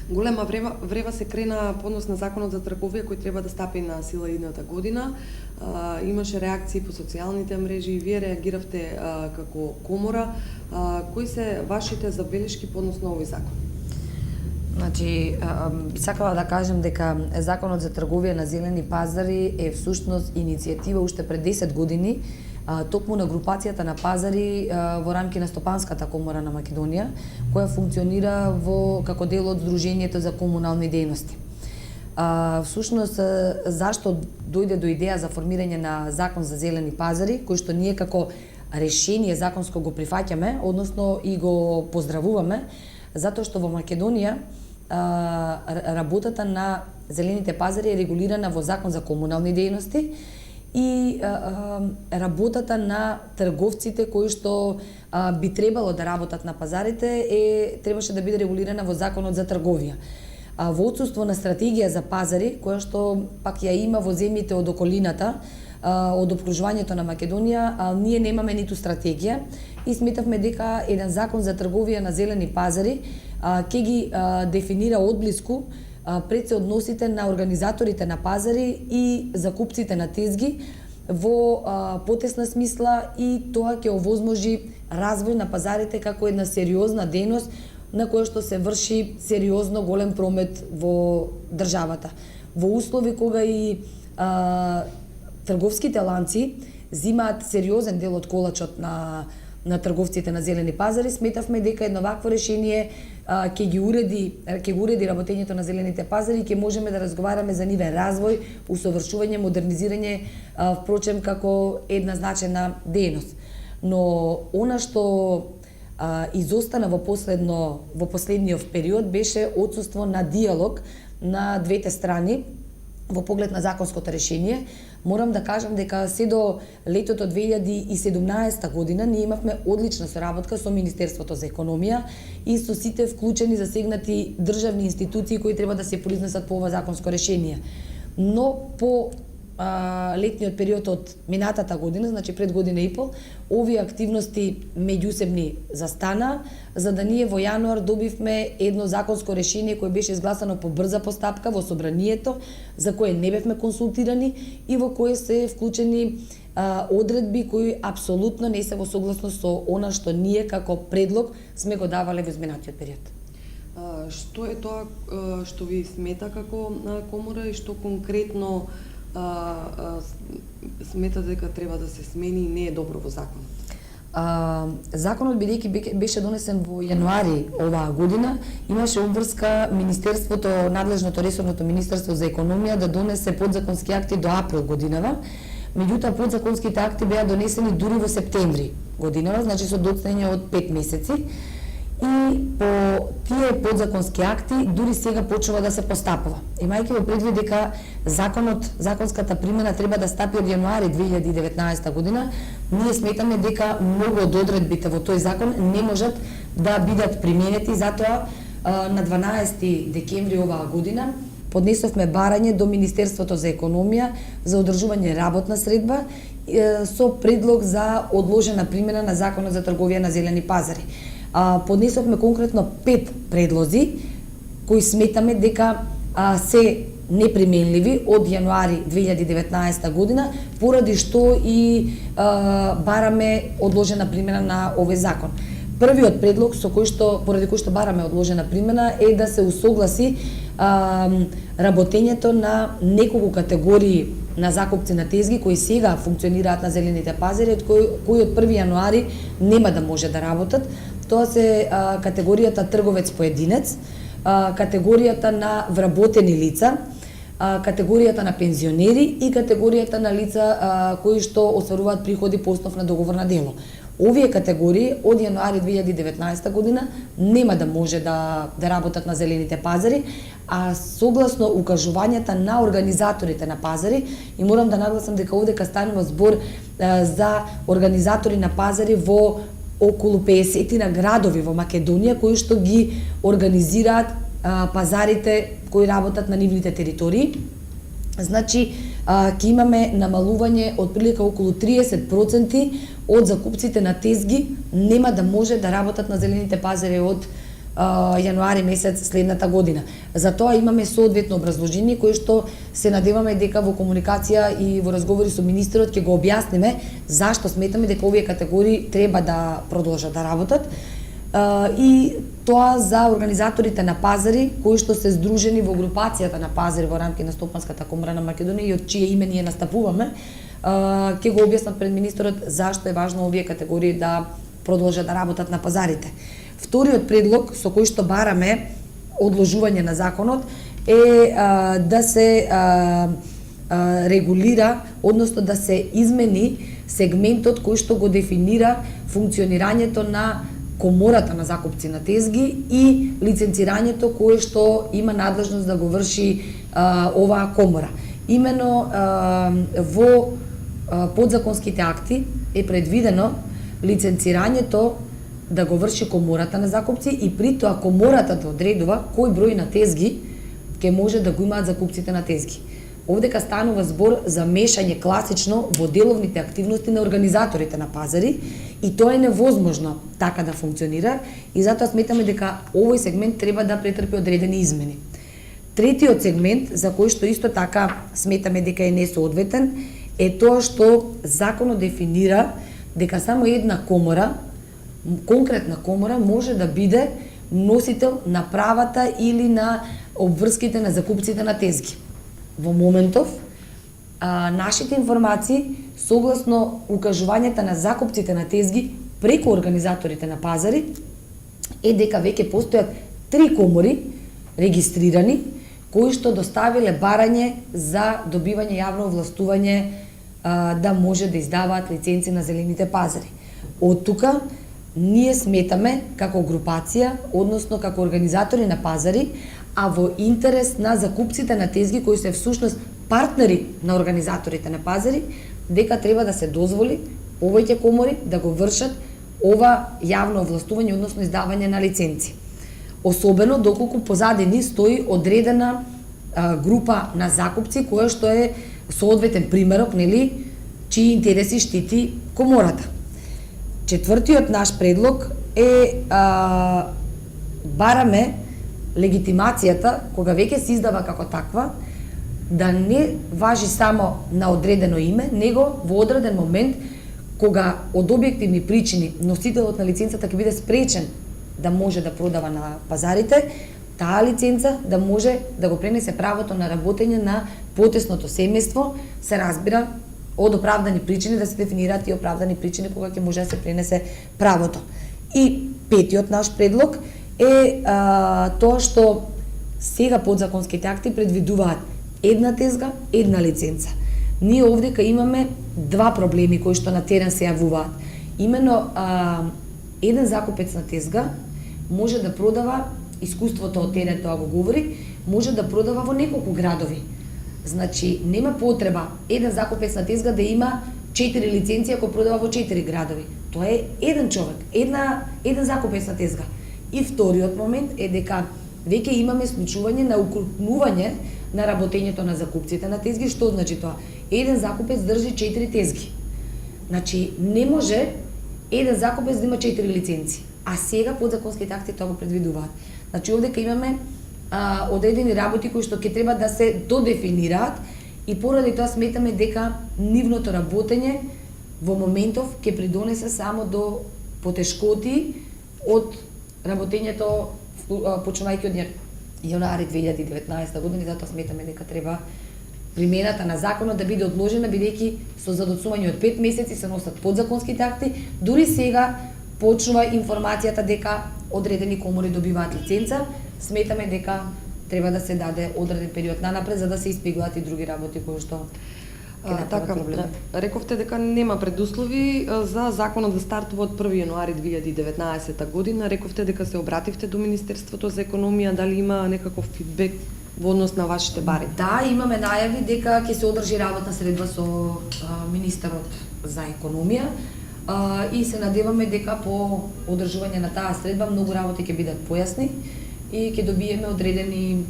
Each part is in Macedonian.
Голема врева се крена по однос на законот за трговија кој треба да стапи на сила идната година. Имаше реакции по социјалните мрежи и вие реагиравте како комора. Кои се вашите забелешки по однос на овој закон? Значи, би сакала да кажем дека Законот за трговија на зелени пазари е всушност иницијатива уште пред 10 години, токму на групацијата на пазари во рамки на Стопанската комора на Македонија, која функционира како дел од Сдруженијето за комунални дејности. Всушност, зашто дојде до идеја за формирање на Закон за зелени пазари, кој што ние како решение законско го прифаќаме, односно и го поздравуваме, затоа што во Македонија работата на зелените пазари е регулирана во Закон за комунални дејности и работата на трговците кои што би требало да работат на пазарите требаше да биде регулирана во Законот за трговија. Во отсуство на стратегија за пазари, која што пак ја има во земјите од околината, од опкружувањето на Македонија, ние немаме ниту стратегија и сметавме дека еден закон за трговија на зелени пазари ќе ги дефинира одблиску пред се односите на организаторите на пазари и закупците на тезги во потесна смисла и тоа ќе овозможи развој на пазарите како една сериозна дејност на која што се врши сериозно голем промет во државата. Во услови кога и трговските ланци зимаат сериозен дел од колачот на трговците на зелени пазари, сметавме дека едно вакво решение ќе го уреди работењето на зелените пазари и ќе можеме да разговараме за нивен развој, усовршување, модернизирање, впрочем како една значајна дејност. Но она што изостана во последниот период беше отсуство на диалог на двете страни во поглед на законското решение. Морам да кажам дека се до летото 2017 година ние имавме одлична соработка со Министерството за економија и со сите вклучени засегнати државни институции кои треба да се произнесат по ова законско решение. Но по летниот период од минатата година, значи пред година и пол, овие активности меѓусебни застана, за да ние во јануар добивме едно законско решение кое беше изгласано по брза постапка во собранието, за кое не бевме консултирани и во кое се вклучени одредби кои апсолутно не се во согласност со она што ние како предлог сме го давале во изминатиот период. Што е тоа што ви смета како комора и што конкретно сметате дека треба да се смени и не е добро во законот? Законот, бидејќи беше донесен во јануари оваа година, имаше обврска Министерството, надлежното ресорното Министерство за економија да донесе подзаконски акти до април годинава. Меѓутоа, подзаконските акти беа донесени дури во септември годинава, значи со доцнење од 5 месеци. И по тие подзаконски акти дури сега почнува да се постапува. Имајќи во предвид дека законската примена треба да стапи од јануари 2019 година, ние сметаме дека многу од одредбите во тој закон не можат да бидат применети, затоа на 12 декември оваа година поднесовме барање до Министерството за економија за одржување работна средба со предлог за одложена примена на Законот за трговија на зелени пазари. Поднесовме конкретно 5 предлози кои сметаме дека се неприменливи од јануари 2019 година, поради што и бараме одложена примена на овој закон. Првиот предлог поради кој што бараме одложена примена е да се усогласи работењето на неколку категории на закупци на тезги кои сега функционираат на зелените пазари, кои од 1 јануари нема да може да работат. Тоа се категоријата трговец поединец, категоријата на вработени лица, категоријата на пензионери и категоријата на лица кои што остваруваат приходи по основ на договор на дело. Овие категории од јануари 2019 година нема да може да работат на зелените пазари, а согласно укажувањата на организаторите на пазари, и морам да нагласам дека овде станува збор за организатори на пазари во околу 50 на градови во Македонија кои што ги организираат пазарите кои работат на нивните територии. Значи, ќе имаме намалување од прилика околу 30% од закупците на тезги нема да може да работат на зелените пазари од јануари месец следната година. Затоа имаме соодветно образложение кое што се надеваме дека во комуникација и во разговори со министерот ќе го објасниме зашто сметаме дека овие категории треба да продолжат да работат. И тоа за организаторите на пазари кои што се здружени во групацијата на пазари во рамки на Стопанската комора на Македонија и од чие име ние настапуваме, ќе го објаснат пред министерот зашто е важно овие категории да продолжат да работат на пазарите. Вториот предлог со кој што бараме одложување на законот е да се регулира, односно да се измени сегментот кој што го дефинира функционирањето на комората на закупци на тезги и лиценцирањето кое што има надлежност да го врши оваа комора. Имено во подзаконските акти е предвидено лиценцирањето да го врши комората на закупци и при тоа комората да одредува кој број на тезги ќе може да го имаат закупците на тезги. Овдека станува збор за мешање класично во деловните активности на организаторите на пазари и тоа е невозможно така да функционира и затоа сметаме дека овој сегмент треба да претрпи одредени измени. Третиот сегмент за кој што исто така сметаме дека е несоодветен е тоа што законот дефинира дека само една комора, конкретна комора, може да биде носител на правата или на обврските на закупците на тезги. Во моментов, нашите информации, согласно укажувањата на закупците на тезги преку организаторите на пазари, е дека веќе постојат 3 комори регистрирани кои што доставиле барање за добивање јавно овластување да може да издаваат лиценци на зелените пазари. Од тука, ние сметаме како групација, односно како организатори на пазари, а во интерес на закупците на тезги кои се всушност партнери на организаторите на пазари, дека треба да се дозволи овоите комори да го вршат ова јавно овластување, односно издавање на лиценци. Особено доколку позадини стои одредена група на закупци која што е соодветен примерок, нели, чии интереси штити комората. Четвртиот наш предлог е бараме легитимацијата, кога веќе се издава како таква, да не важи само на одредено име, него во одреден момент, кога од објективни причини носителот на лиценцата ќе биде спречен да може да продава на пазарите, таа лиценца да може да го пренесе правото на работење на потесното семејство, се разбира од оправдани причини, да се дефинираат и оправдани причини кога ќе може да се пренесе правото. И петиот наш предлог е тоа што сега подзаконските акти предвидуваат една тезга, една лиценца. Ние овдека имаме два проблеми кои што на терен се јавуваат. Имено еден закупец на тезга може да продава, искуството од терен тоа го говори, може да продава во неколку градови. Значи, нема потреба еден закупец на тезга да има 4 лиценција кои продава во 4 градови. Тоа е еден човек, еден закупец на тезга. И вториот момент е дека веќе имаме случување на укрупнување на работењето на закупците на тезги. Што значи тоа? Еден закупец држи 4 тезги. Значи, не може еден закупец да има 4 лиценци. А сега подзаконските акти тоа го предвидуваат. Значи, овдека имаме одредени работи кои што ќе треба да се додефинираат и поради тоа сметаме дека нивното работење во моментов ќе придонесе само до потешкоти од работењето почнувајќи од јануари 2019 година, и затоа сметаме дека треба примената на законот да биде одложена, бидејќи со задоцнување од 5 месеци се носат подзаконските акти. Дури сега почнува информацијата дека одредени комори добиваат лиценца. Сметаме дека треба да се даде одреден период нанапред за да се испеглаат и други работи кои што така, рековте дека нема предуслови за законот да стартува од 1 јануари 2019 година. Рековте дека се обративте до Министерството за економија, дали има некаков фидбек во однос на вашите бари? Да, имаме најави дека ќе се одржи работна средба со министерот за економија и се надеваме дека по одржување на таа средба многу работи ќе бидат појасни и ќе добиеме одредени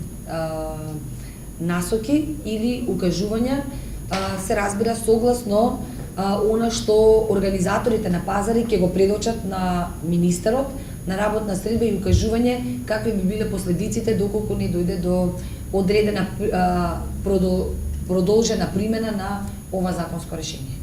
насоки или укажувања, се разбира согласно она што организаторите на пазари ќе го предочат на министерот на работна средба и укажување какви би биле последиците доколку не дојде до одредена продолжена примена на ова законско решение.